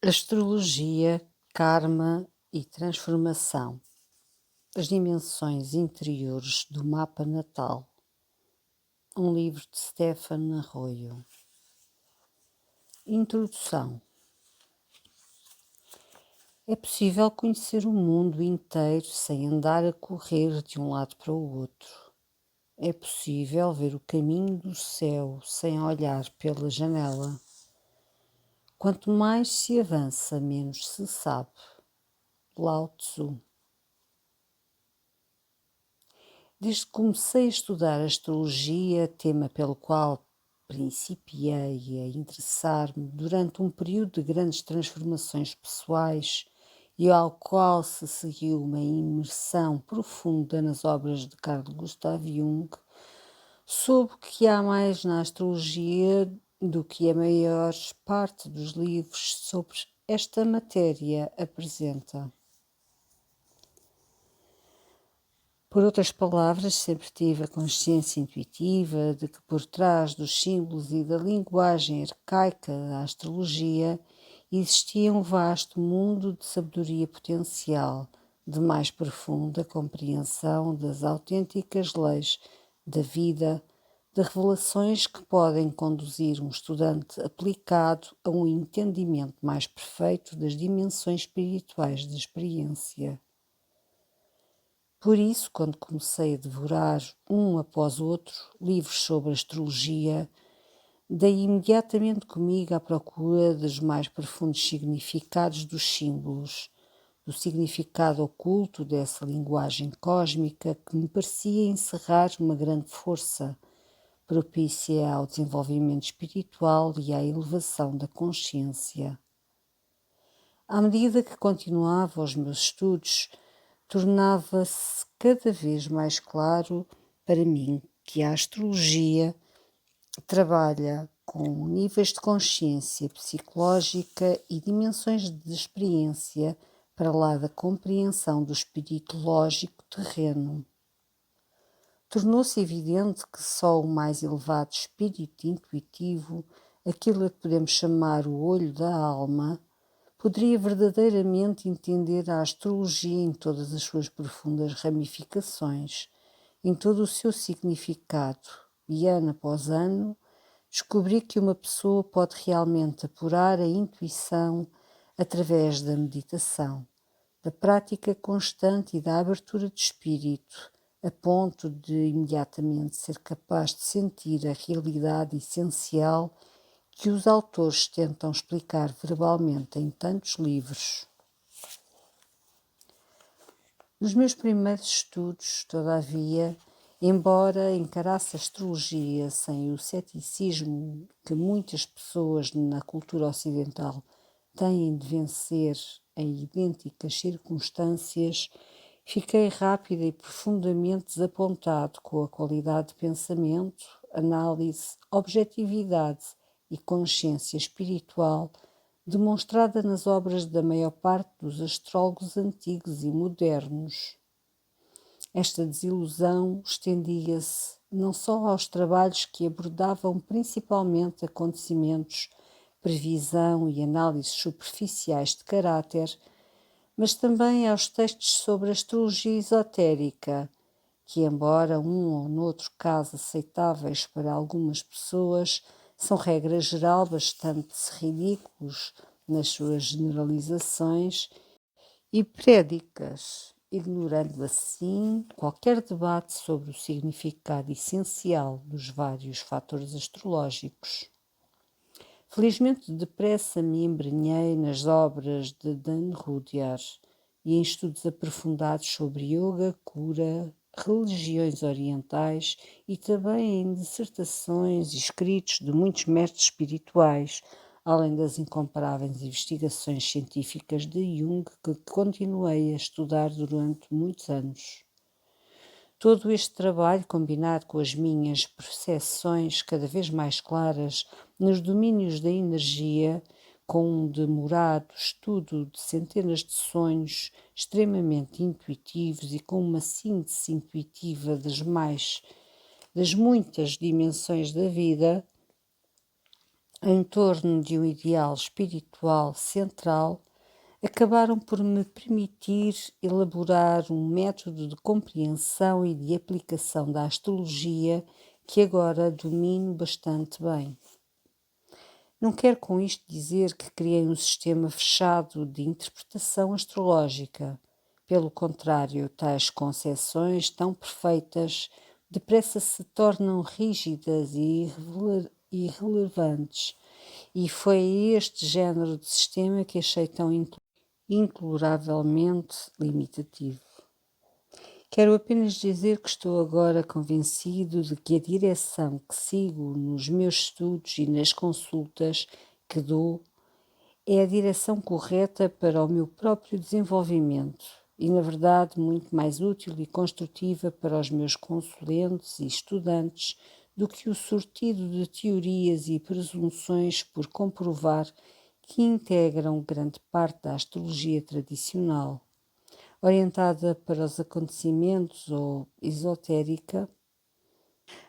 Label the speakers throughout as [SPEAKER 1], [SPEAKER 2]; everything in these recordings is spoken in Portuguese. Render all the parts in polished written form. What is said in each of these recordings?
[SPEAKER 1] Astrologia, Karma e Transformação. As dimensões interiores do mapa natal. Um livro de Stefan Arroyo. Introdução. É possível conhecer o mundo inteiro sem andar a correr de um lado para o outro. É possível ver o caminho do céu sem olhar pela janela. Quanto mais se avança, menos se sabe. Lao Tzu. Desde que comecei a estudar astrologia, tema pelo qual principiei a interessar-me durante um período de grandes transformações pessoais e ao qual se seguiu uma imersão profunda nas obras de Carl Gustav Jung, soube que há mais na astrologia do que a maior parte dos livros sobre esta matéria apresenta. Por outras palavras, sempre tive a consciência intuitiva de que por trás dos símbolos e da linguagem arcaica da astrologia existia um vasto mundo de sabedoria potencial, de mais profunda compreensão das autênticas leis da vida, de revelações que podem conduzir um estudante aplicado a um entendimento mais perfeito das dimensões espirituais da experiência. Por isso, quando comecei a devorar, um após outro, livros sobre astrologia, dei imediatamente comigo à procura dos mais profundos significados dos símbolos, do significado oculto dessa linguagem cósmica que me parecia encerrar uma grande força, propícia ao desenvolvimento espiritual e à elevação da consciência. À medida que continuava os meus estudos, tornava-se cada vez mais claro para mim que a astrologia trabalha com níveis de consciência psicológica e dimensões de experiência para lá da compreensão do espírito lógico terreno. Tornou-se evidente que só o mais elevado espírito intuitivo, aquilo a que podemos chamar o olho da alma, poderia verdadeiramente entender a astrologia em todas as suas profundas ramificações, em todo o seu significado, e ano após ano, descobri que uma pessoa pode realmente apurar a intuição através da meditação, da prática constante e da abertura de espírito, a ponto de imediatamente ser capaz de sentir a realidade essencial que os autores tentam explicar verbalmente em tantos livros. Nos meus primeiros estudos, todavia, embora encarasse a astrologia sem o ceticismo que muitas pessoas na cultura ocidental têm de vencer em idênticas circunstâncias, fiquei rápida e profundamente desapontado com a qualidade de pensamento, análise, objetividade e consciência espiritual demonstrada nas obras da maior parte dos astrólogos antigos e modernos. Esta desilusão estendia-se não só aos trabalhos que abordavam principalmente acontecimentos, previsão e análises superficiais de caráter, mas também aos textos sobre astrologia esotérica, que, embora um ou noutro caso aceitáveis para algumas pessoas, são regra geral bastante ridículos nas suas generalizações e prédicas, ignorando assim qualquer debate sobre o significado essencial dos vários fatores astrológicos. Felizmente depressa me embrenhei nas obras de Dan Rudyard e em estudos aprofundados sobre yoga, cura, religiões orientais e também em dissertações e escritos de muitos mestres espirituais, além das incomparáveis investigações científicas de Jung que continuei a estudar durante muitos anos. Todo este trabalho, combinado com as minhas percepções cada vez mais claras nos domínios da energia, com um demorado estudo de centenas de sonhos extremamente intuitivos e com uma síntese intuitiva das muitas dimensões da vida, em torno de um ideal espiritual central, acabaram por me permitir elaborar um método de compreensão e de aplicação da astrologia que agora domino bastante bem. Não quero com isto dizer que criei um sistema fechado de interpretação astrológica. Pelo contrário, tais concepções tão perfeitas depressa se tornam rígidas e irrelevantes, e foi este género de sistema que achei tão intoleravelmente limitativo. Quero apenas dizer que estou agora convencido de que a direção que sigo nos meus estudos e nas consultas que dou é a direção correta para o meu próprio desenvolvimento e, na verdade, muito mais útil e construtiva para os meus consulentes e estudantes do que o sortido de teorias e presunções por comprovar que integram grande parte da astrologia tradicional, orientada para os acontecimentos ou esotérica.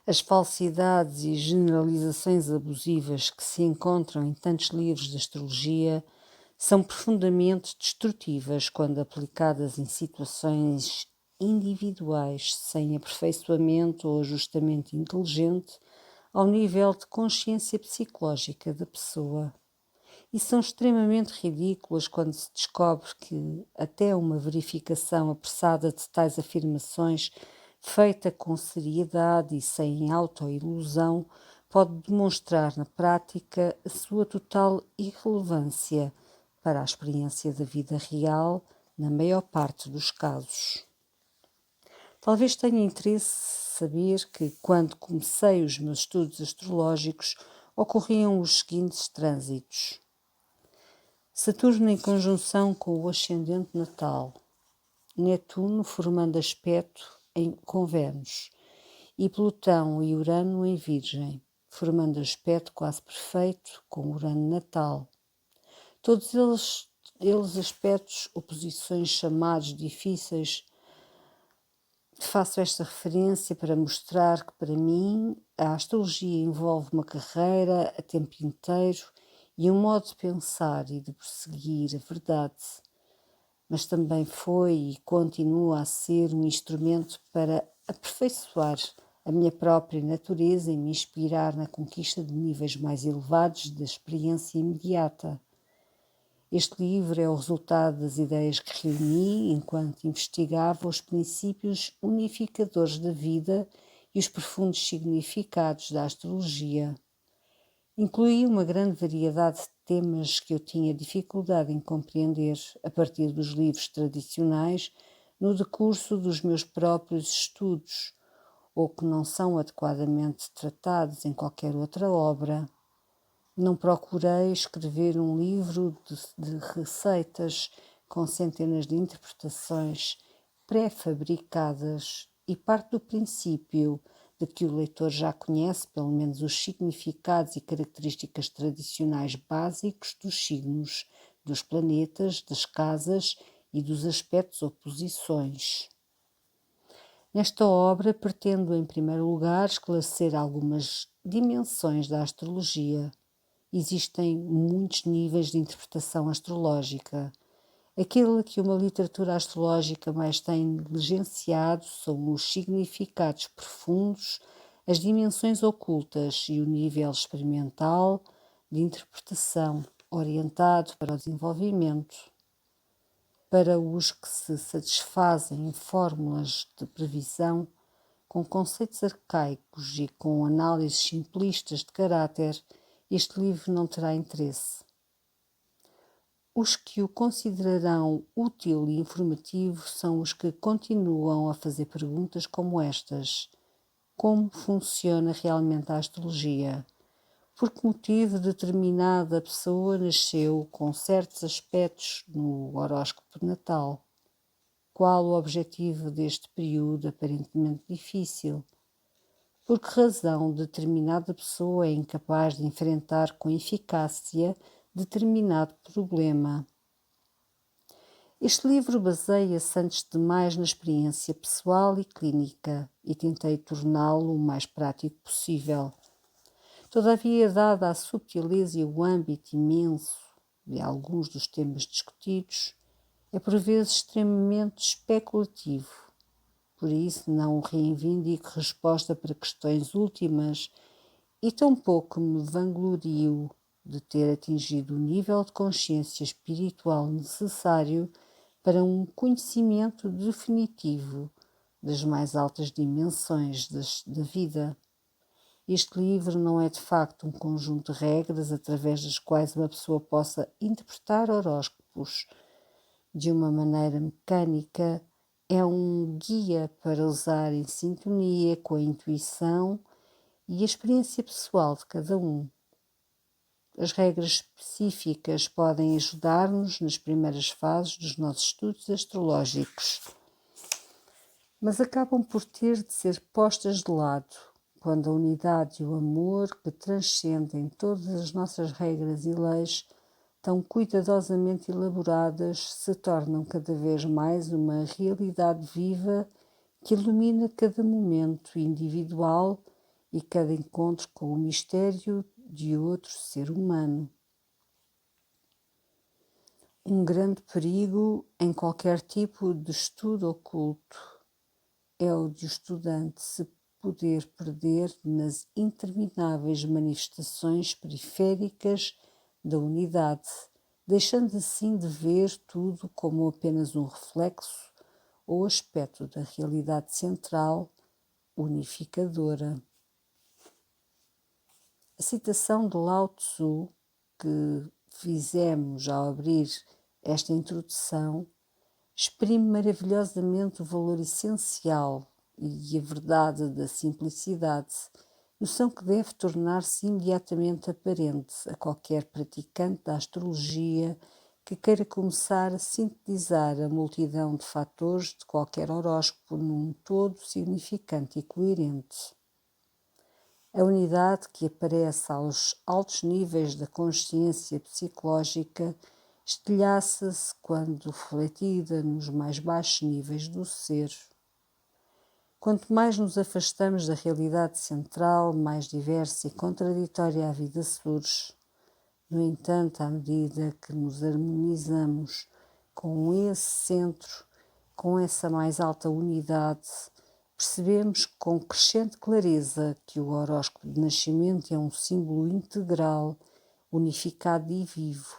[SPEAKER 1] As falsidades e generalizações abusivas que se encontram em tantos livros de astrologia são profundamente destrutivas quando aplicadas em situações individuais, sem aperfeiçoamento ou ajustamento inteligente ao nível de consciência psicológica da pessoa. E são extremamente ridículas quando se descobre que até uma verificação apressada de tais afirmações, feita com seriedade e sem autoilusão, pode demonstrar na prática a sua total irrelevância para a experiência da vida real, na maior parte dos casos. Talvez tenha interesse saber que, quando comecei os meus estudos astrológicos, ocorriam os seguintes trânsitos: Saturno em conjunção com o ascendente natal, Netuno formando aspecto com Vênus e Plutão e Urano em Virgem, formando aspecto quase perfeito com Urano natal. Todos eles aspectos, oposições chamados difíceis. Faço esta referência para mostrar que, para mim, a astrologia envolve uma carreira a tempo inteiro e um modo de pensar e de perseguir a verdade, mas também foi e continua a ser um instrumento para aperfeiçoar a minha própria natureza e me inspirar na conquista de níveis mais elevados da experiência imediata. Este livro é o resultado das ideias que reuni enquanto investigava os princípios unificadores da vida e os profundos significados da astrologia. Incluí uma grande variedade de temas que eu tinha dificuldade em compreender a partir dos livros tradicionais no decurso dos meus próprios estudos, ou que não são adequadamente tratados em qualquer outra obra. Não procurei escrever um livro de receitas com centenas de interpretações pré-fabricadas e parte do princípio de que o leitor já conhece pelo menos os significados e características tradicionais básicos dos signos, dos planetas, das casas e dos aspectos ou posições. Nesta obra pretendo, em primeiro lugar, esclarecer algumas dimensões da astrologia. Existem muitos níveis de interpretação astrológica. Aquilo que uma literatura astrológica mais tem negligenciado são os significados profundos, as dimensões ocultas e o nível experimental de interpretação orientado para o desenvolvimento. Para os que se satisfazem em fórmulas de previsão, com conceitos arcaicos e com análises simplistas de caráter, este livro não terá interesse. Os que o considerarão útil e informativo são os que continuam a fazer perguntas como estas: como funciona realmente a astrologia? Por que motivo determinada pessoa nasceu com certos aspectos no horóscopo natal? Qual o objetivo deste período aparentemente difícil? Por que razão determinada pessoa é incapaz de enfrentar com eficácia determinado problema? Este livro baseia-se antes de mais na experiência pessoal e clínica e tentei torná-lo o mais prático possível. Todavia, dada a subtileza e o âmbito imenso de alguns dos temas discutidos, é por vezes extremamente especulativo. Por isso, não reivindico resposta para questões últimas e tampouco me vanglorio de ter atingido o nível de consciência espiritual necessário para um conhecimento definitivo das mais altas dimensões da vida. Este livro não é de facto um conjunto de regras através das quais uma pessoa possa interpretar horóscopos de uma maneira mecânica. É um guia para usar em sintonia com a intuição e a experiência pessoal de cada um. As regras específicas podem ajudar-nos nas primeiras fases dos nossos estudos astrológicos, mas acabam por ter de ser postas de lado quando a unidade e o amor que transcendem todas as nossas regras e leis, tão cuidadosamente elaboradas, se tornam cada vez mais uma realidade viva que ilumina cada momento individual e cada encontro com o mistério de outro ser humano. Um grande perigo em qualquer tipo de estudo oculto é o de o estudante se poder perder nas intermináveis manifestações periféricas da unidade, deixando assim de ver tudo como apenas um reflexo ou aspecto da realidade central unificadora. A citação de Lao Tzu que fizemos ao abrir esta introdução exprime maravilhosamente o valor essencial e a verdade da simplicidade, noção que deve tornar-se imediatamente aparente a qualquer praticante da astrologia que queira começar a sintetizar a multidão de fatores de qualquer horóscopo num todo significante e coerente. A unidade que aparece aos altos níveis da consciência psicológica estilhaça-se quando refletida nos mais baixos níveis do ser. Quanto mais nos afastamos da realidade central, mais diversa e contraditória a vida surge. No entanto, à medida que nos harmonizamos com esse centro, com essa mais alta unidade, percebemos com crescente clareza que o horóscopo de nascimento é um símbolo integral, unificado e vivo,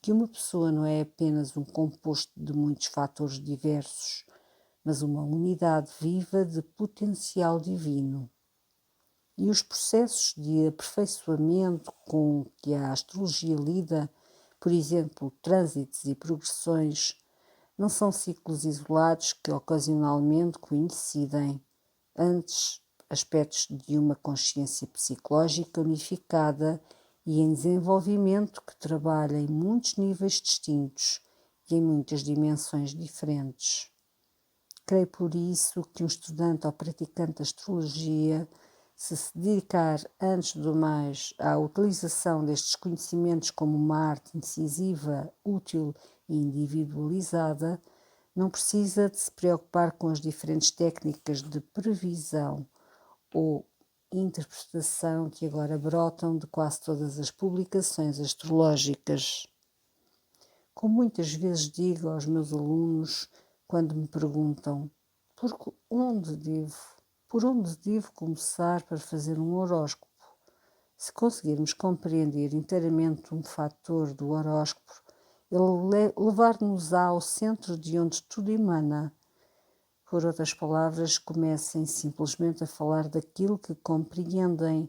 [SPEAKER 1] que uma pessoa não é apenas um composto de muitos fatores diversos, mas uma unidade viva de potencial divino. E os processos de aperfeiçoamento com que a astrologia lida, por exemplo, trânsitos e progressões, não são ciclos isolados que ocasionalmente coincidem, antes aspectos de uma consciência psicológica unificada e em desenvolvimento que trabalha em muitos níveis distintos e em muitas dimensões diferentes. Creio por isso que um estudante ou praticante de astrologia, se dedicar antes do mais à utilização destes conhecimentos como uma arte incisiva, útil e individualizada, não precisa de se preocupar com as diferentes técnicas de previsão ou interpretação que agora brotam de quase todas as publicações astrológicas. Como muitas vezes digo aos meus alunos quando me perguntam por onde devo começar para fazer um horóscopo? Se conseguirmos compreender inteiramente um fator do horóscopo, ele levar-nos-á ao centro de onde tudo emana. Por outras palavras, comecem simplesmente a falar daquilo que compreendem,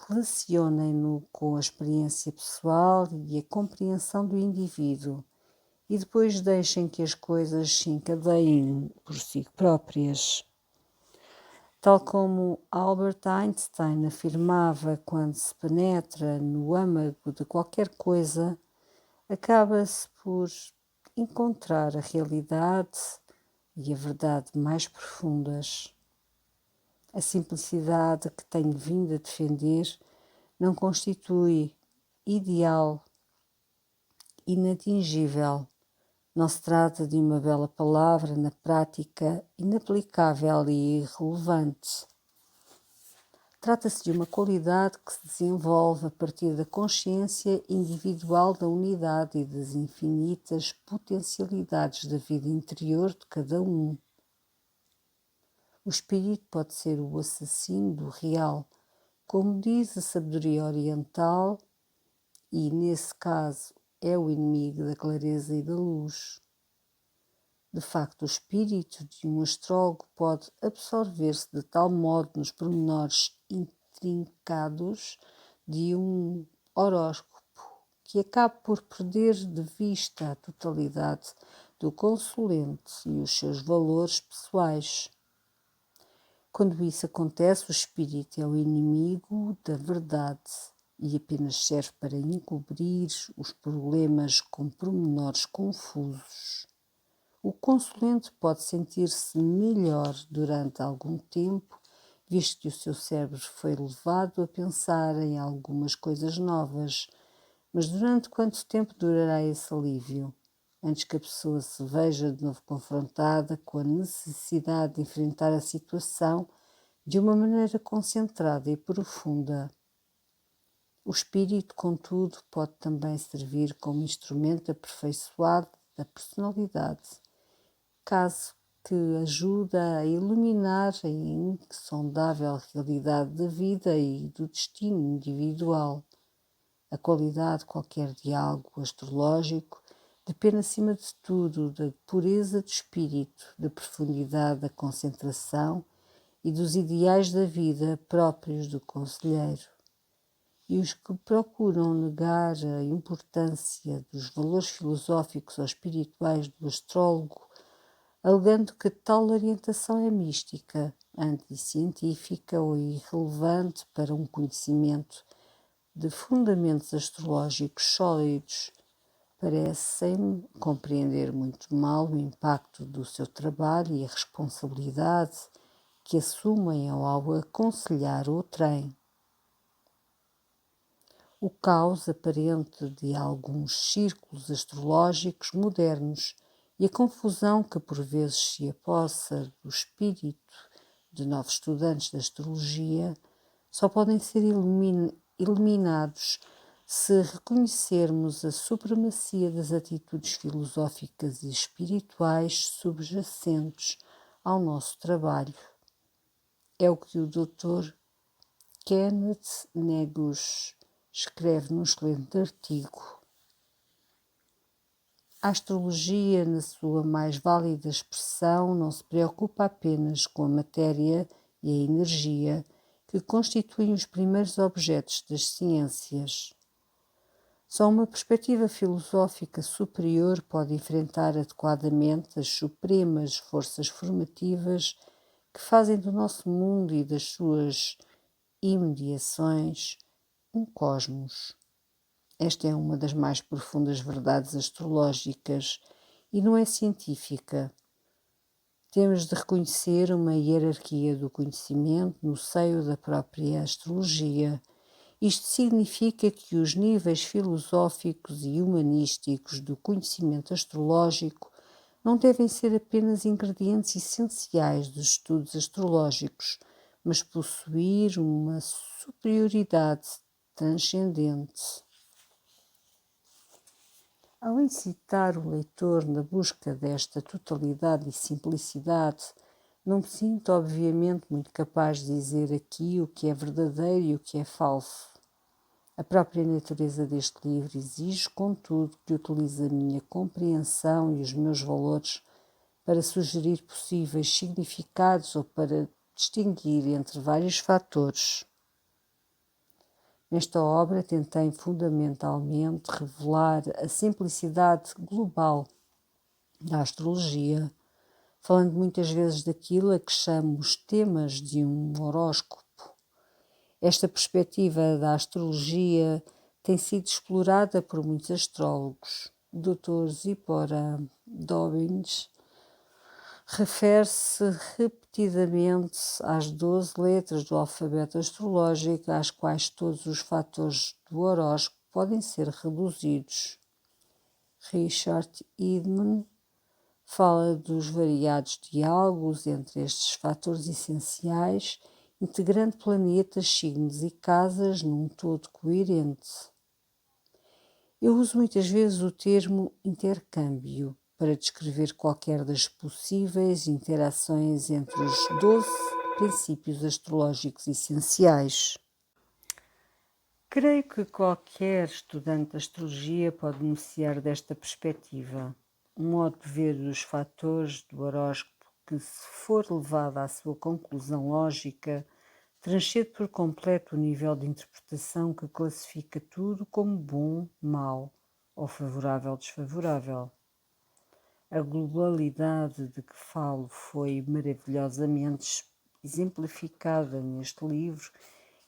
[SPEAKER 1] relacionem-no com a experiência pessoal e a compreensão do indivíduo e depois deixem que as coisas se encadeiem por si próprias. Tal como Albert Einstein afirmava, quando se penetra no âmago de qualquer coisa, acaba-se por encontrar a realidade e a verdade mais profundas. A simplicidade que tenho vindo a defender não constitui ideal inatingível. Não se trata de uma bela palavra na prática inaplicável e irrelevante. Trata-se de uma qualidade que se desenvolve a partir da consciência individual da unidade e das infinitas potencialidades da vida interior de cada um. O espírito pode ser o assassino do real, como diz a sabedoria oriental, e nesse caso é o inimigo da clareza e da luz. De facto, o espírito de um astrólogo pode absorver-se de tal modo nos pormenores intrincados de um horóscopo que acaba por perder de vista a totalidade do consulente e os seus valores pessoais. Quando isso acontece, o espírito é o inimigo da verdade e apenas serve para encobrir os problemas com pormenores confusos. O consulente pode sentir-se melhor durante algum tempo, visto que o seu cérebro foi levado a pensar em algumas coisas novas. Mas durante quanto tempo durará esse alívio? Antes que a pessoa se veja de novo confrontada com a necessidade de enfrentar a situação de uma maneira concentrada e profunda. O espírito, contudo, pode também servir como instrumento aperfeiçoado da personalidade, caso que ajuda a iluminar a insondável realidade da vida e do destino individual. A qualidade qualquer de algo astrológico depende, acima de tudo, da pureza do espírito, da profundidade da concentração e dos ideais da vida próprios do conselheiro. E os que procuram negar a importância dos valores filosóficos ou espirituais do astrólogo, alegando que tal orientação é mística, anticientífica ou irrelevante para um conhecimento de fundamentos astrológicos sólidos, parecem compreender muito mal o impacto do seu trabalho e a responsabilidade que assumem ao aconselhar outrem. O caos aparente de alguns círculos astrológicos modernos e a confusão que por vezes se apossa do espírito de novos estudantes de astrologia só podem ser eliminados se reconhecermos a supremacia das atitudes filosóficas e espirituais subjacentes ao nosso trabalho. É o que o Dr. Kenneth Negus escreve num excelente artigo. A astrologia, na sua mais válida expressão, não se preocupa apenas com a matéria e a energia que constituem os primeiros objetos das ciências. Só uma perspectiva filosófica superior pode enfrentar adequadamente as supremas forças formativas que fazem do nosso mundo e das suas imediações um cosmos. Esta é uma das mais profundas verdades astrológicas e não é científica. Temos de reconhecer uma hierarquia do conhecimento no seio da própria astrologia. Isto significa que os níveis filosóficos e humanísticos do conhecimento astrológico não devem ser apenas ingredientes essenciais dos estudos astrológicos, mas possuir uma superioridade transcendente. Ao incitar o leitor na busca desta totalidade e simplicidade, não me sinto obviamente muito capaz de dizer aqui o que é verdadeiro e o que é falso. A própria natureza deste livro exige, contudo, que utilize a minha compreensão e os meus valores para sugerir possíveis significados ou para distinguir entre vários fatores. Nesta obra tentei fundamentalmente revelar a simplicidade global da astrologia, falando muitas vezes daquilo a que chamo os temas de um horóscopo. Esta perspectiva da astrologia tem sido explorada por muitos astrólogos. O Dr. Zipporah Dobbins refere-se repetidamente às 12 letras do alfabeto astrológico, às quais todos os fatores do horóscopo podem ser reduzidos. Richard Edman fala dos variados diálogos entre estes fatores essenciais integrando planetas, signos e casas num todo coerente. Eu uso muitas vezes o termo intercâmbio para descrever qualquer das possíveis interações entre os 12 princípios astrológicos essenciais. Creio que qualquer estudante de astrologia pode beneficiar desta perspectiva, um modo de ver os fatores do horóscopo que, se for levado à sua conclusão lógica, transcende por completo o nível de interpretação que classifica tudo como bom, mau ou favorável, desfavorável. A globalidade de que falo foi maravilhosamente exemplificada neste livro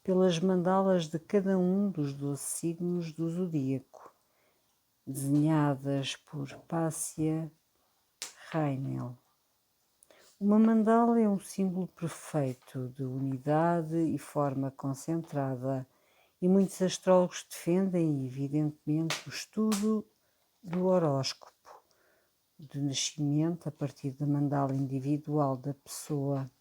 [SPEAKER 1] pelas mandalas de cada um dos 12 signos do zodíaco, desenhadas por Pássia Reinel. Uma mandala é um símbolo perfeito de unidade e forma concentrada, e muitos astrólogos defendem, evidentemente, o estudo do horóscopo de nascimento a partir da mandala individual da pessoa.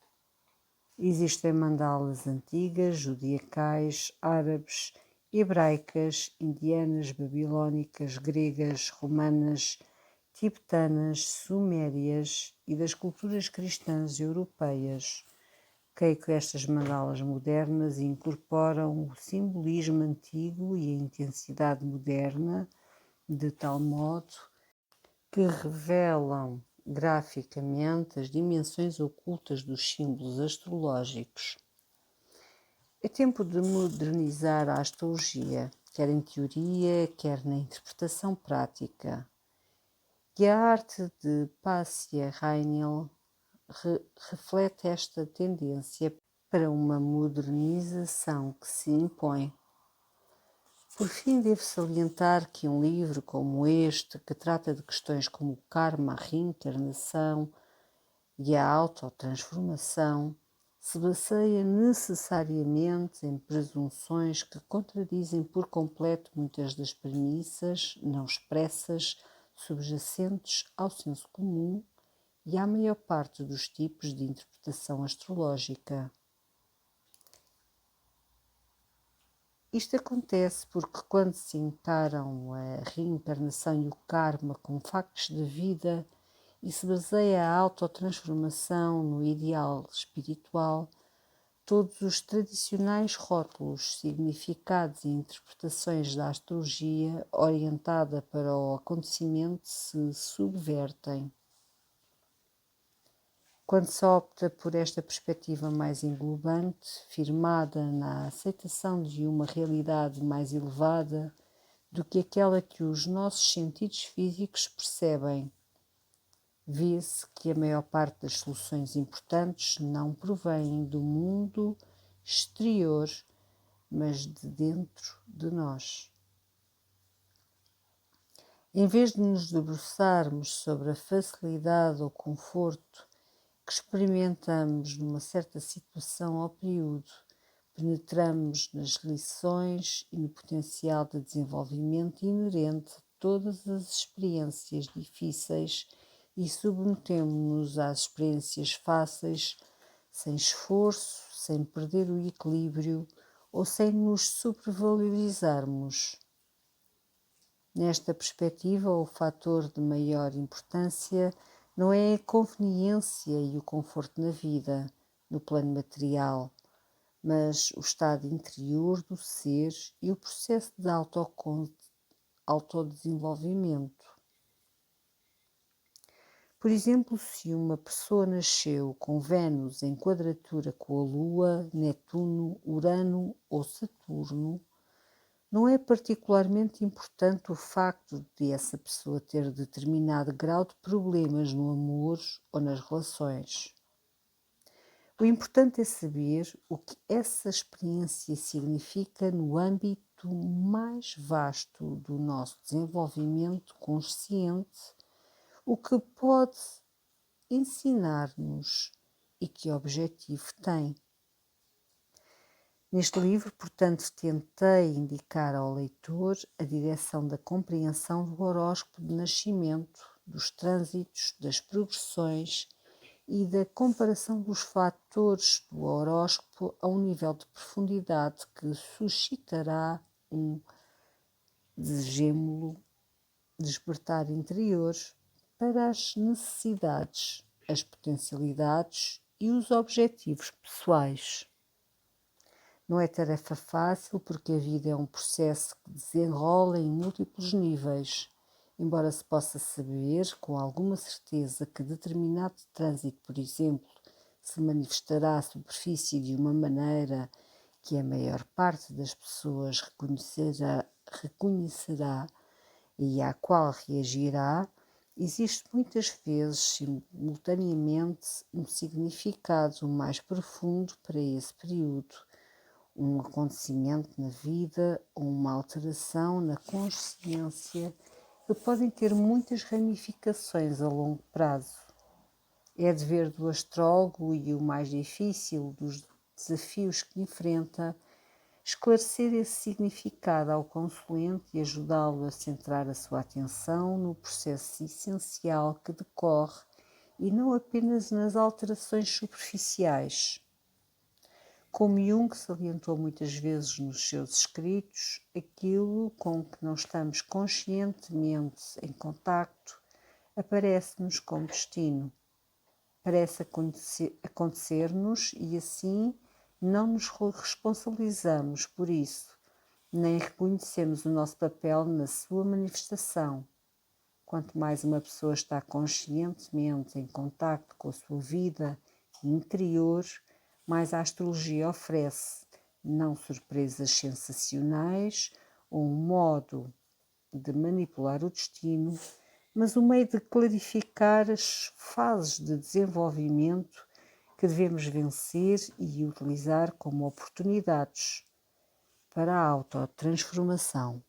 [SPEAKER 1] Existem mandalas antigas, zodiacais, árabes, hebraicas, indianas, babilónicas, gregas, romanas, tibetanas, sumérias e das culturas cristãs europeias. Creio que estas mandalas modernas incorporam o simbolismo antigo e a intensidade moderna, de tal modo que revelam graficamente as dimensões ocultas dos símbolos astrológicos. É tempo de modernizar a astrologia, quer em teoria, quer na interpretação prática. E a arte de Pássia Reinel reflete esta tendência para uma modernização que se impõe. Por fim, devo salientar que um livro como este, que trata de questões como o karma, a reencarnação e a autotransformação, se baseia necessariamente em presunções que contradizem por completo muitas das premissas não expressas subjacentes ao senso comum e à maior parte dos tipos de interpretação astrológica. Isto acontece porque quando se encaram a reencarnação e o karma como factos de vida e se baseia a autotransformação no ideal espiritual, todos os tradicionais rótulos, significados e interpretações da astrologia orientada para o acontecimento se subvertem. Quando se opta por esta perspectiva mais englobante, firmada na aceitação de uma realidade mais elevada do que aquela que os nossos sentidos físicos percebem, vê-se que a maior parte das soluções importantes não provém do mundo exterior, mas de dentro de nós. Em vez de nos debruçarmos sobre a facilidade ou conforto que experimentamos numa certa situação ou período, penetramos nas lições e no potencial de desenvolvimento inerente a todas as experiências difíceis e submetemos-nos às experiências fáceis sem esforço, sem perder o equilíbrio ou sem nos supervalorizarmos. Nesta perspectiva, o fator de maior importância não é a conveniência e o conforto na vida, no plano material, mas o estado interior do ser e o processo de autodesenvolvimento. Por exemplo, se uma pessoa nasceu com Vênus em quadratura com a Lua, Netuno, Urano ou Saturno, não é particularmente importante o facto de essa pessoa ter determinado grau de problemas no amor ou nas relações. O importante é saber o que essa experiência significa no âmbito mais vasto do nosso desenvolvimento consciente, o que pode ensinar-nos e que objetivo tem. Neste livro, portanto, tentei indicar ao leitor a direção da compreensão do horóscopo de nascimento, dos trânsitos, das progressões e da comparação dos fatores do horóscopo a um nível de profundidade que suscitará um desejemo-lo despertar interior para as necessidades, as potencialidades e os objetivos pessoais. Não é tarefa fácil porque a vida é um processo que desenrola em múltiplos níveis, embora se possa saber com alguma certeza que determinado trânsito, por exemplo, se manifestará à superfície de uma maneira que a maior parte das pessoas reconhecerá e à qual reagirá, existe muitas vezes, simultaneamente, um significado mais profundo para esse período, um acontecimento na vida ou uma alteração na consciência que podem ter muitas ramificações a longo prazo. É dever do astrólogo e o mais difícil dos desafios que enfrenta esclarecer esse significado ao consulente e ajudá-lo a centrar a sua atenção no processo essencial que decorre e não apenas nas alterações superficiais. Como Jung salientou muitas vezes nos seus escritos, aquilo com que não estamos conscientemente em contacto aparece-nos como destino. Parece acontecer-nos e assim não nos responsabilizamos por isso, nem reconhecemos o nosso papel na sua manifestação. Quanto mais uma pessoa está conscientemente em contacto com a sua vida interior, mais a astrologia oferece, não surpresas sensacionais ou um modo de manipular o destino, mas um meio de clarificar as fases de desenvolvimento que devemos vencer e utilizar como oportunidades para a autotransformação.